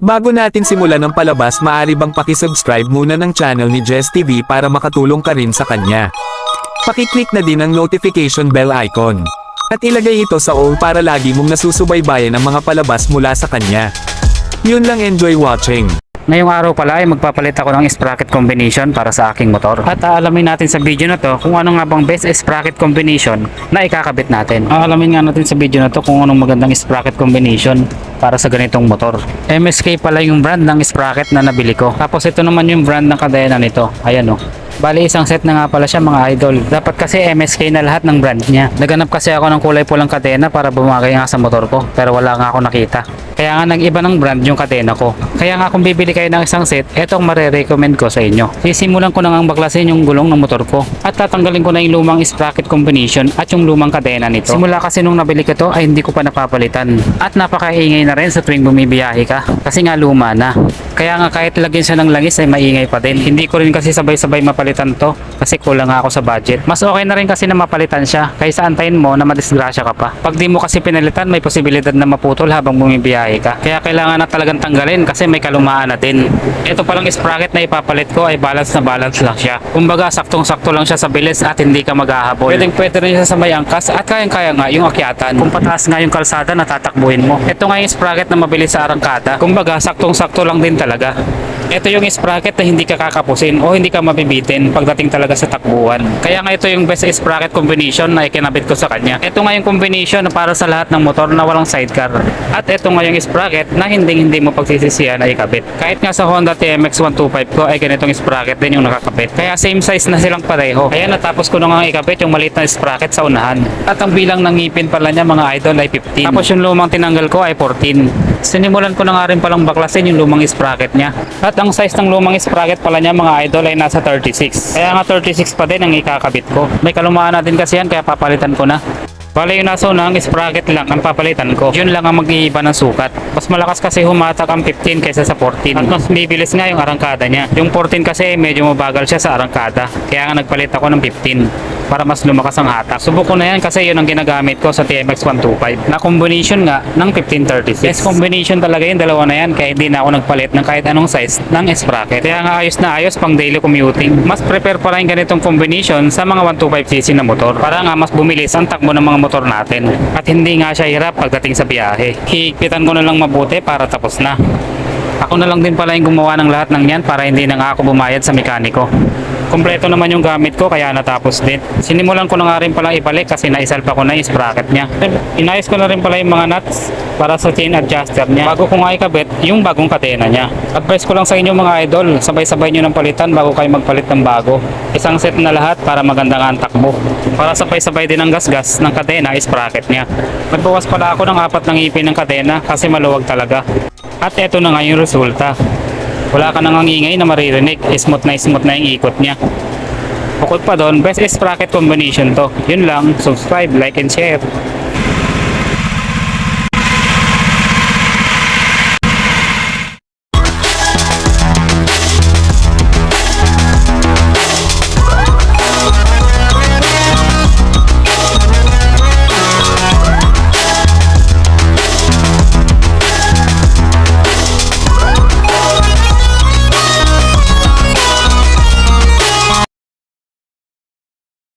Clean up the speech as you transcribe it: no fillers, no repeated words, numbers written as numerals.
Bago natin simulan ang palabas, maaari bang pakisubscribe muna ng channel ni Jess TV para makatulong ka rin sa kanya. Pakiclick na din ang notification bell icon. At ilagay ito sa all para lagi mong nasusubaybayan ang mga palabas mula sa kanya. Yun lang, enjoy watching. Ngayong araw pala ay magpapalit ako ng sprocket combination para sa aking motor. At aalamin natin sa video na to kung ano nga bang best sprocket combination na ikakabit natin. Aalamin nga natin sa video na to kung anong magandang sprocket combination para sa ganitong motor. MSK pala yung brand ng sprocket na nabili ko. Tapos ito naman yung brand ng kadena nito. Ayan o. Bali isang set na nga pala siya mga idol. Dapat kasi MSK na lahat ng brand niya. Naganap kasi ako ng kulay pulang kadena para bumagay nga sa motor ko. Pero wala nga ako nakita. Kaya nga nag-iba ng brand yung kadena ko. Kaya nga kung bibili kayo ng isang set, etong marirecommend ko sa inyo. Sisimulan ko na ngang baklasin yung gulong ng motor ko. At tatanggalin ko na yung lumang sprocket combination at yung lumang kadena nito. Simula kasi nung nabili ko to ay hindi ko pa napapalitan. At napakaingay na rin sa tuwing bumibiyahe ka. Kasi nga luma na. Kaya nga kahit lagyan siya ng langis ay maingay pa din. Hindi ko rin kasi sabay-sabay mapalitan to kasi kulang nga ako sa budget. Mas okay na rin kasi na mapalitan siya kaysa antayin mo na madisgrasya ka pa. Pag di mo kasi pinalitan, may posibilidad na maputol habang bumibiyahe ka. Kaya kailangan na talagang tanggalin kasi may kalumaan na din. Ito palang sprocket na ipapalit ko ay balance na balance lang siya. Kumbaga saktong-sakto lang siya sa bilis at hindi ka maghahabol. Pwede rin siya sa may angkas at kayang-kaya nga yung akyatan. Kung pataas nga yung kalsada na tatakbuhin mo. Ito nga yung sprocket na mabilis sa arangkada. Kumbaga saktong-sakto lang din talaga. Ito yung sprocket na hindi ka kakapusin o hindi ka mabibitin pagdating talaga sa takbuhan. Kaya nga ito yung best sprocket combination na ikinabit ko sa kanya. Ito nga yung combination na para sa lahat ng motor na walang sidecar. At ito nga yung sprocket na hindi mo pagsisisihan na ikabit. Kahit nga sa Honda TMX 125 ko ay ganitong sprocket din yung nakakabit. Kaya same size na silang pareho. Kaya natapos ko na nga ikabit yung maliit na sprocket sa unahan. At ang bilang ng ngipin pala niya mga idol ay 15. Tapos yung lumang tinanggal ko ay 14. Sinimulan ko na nga rin palang baklasin yung lumang sprocket niya. At ang size ng lumang sprocket pala niya mga idol ay nasa 36. Kaya nga 36 pa din ang ikakabit ko. May kalumaan natin kasi yan kaya papalitan ko na. Bale yung nasa unang sprocket lang ang papalitan ko. Yun lang ang mag-iiba ng sukat. Mas malakas kasi humatak ang 15 kaysa sa 14. At mas bibilis nga yung arangkada niya. Yung 14 kasi medyo mabagal siya sa arangkada. Kaya nga nagpalit ako ng 15 para mas lumakas ang hatak. Subok ko na yan kasi yun ang ginagamit ko sa TMX 125 na combination nga ng 1536. Yes, combination talaga yung dalawa na yan kaya hindi na ako nagpalit ng kahit anong size ng sprocket. Kaya nga ayos na ayos pang daily commuting. Mas prepare pala yung ganitong combination sa mga 125cc na motor para nga mas bumilis ang takbo ng mga motor natin. At hindi nga siya hirap pagdating sa biyahe. Higpitan ko na lang mabuti para tapos na. Ako na lang din pala yung gumawa ng lahat ng yan para hindi na nga ako bumayad sa mekaniko. Kompleto naman yung gamit ko kaya natapos din. Sinimulan ko na nga rin pala ibalik kasi naisalpa ko na yung sprocket niya. Inayos ko na rin pala yung mga nuts para sa chain adjuster niya. Bago ko nga ikabit yung bagong kadena niya. Advice ko lang sa inyo mga idol, sabay-sabay nyo ng palitan bago kayo magpalit ng bago. Isang set na lahat para maganda nga ang takbo. Para sabay-sabay din ang gasgas ng kadena sprocket niya. Nagbawas pala ako ng 4 ng ipin ng kadena kasi maluwag talaga. At eto na nga yung resulta. Wala ka nang ingay na maririnig. Smooth na yung ikot niya. Bukod pa doon, best sprocket combination to. Yun lang, subscribe, like, and share.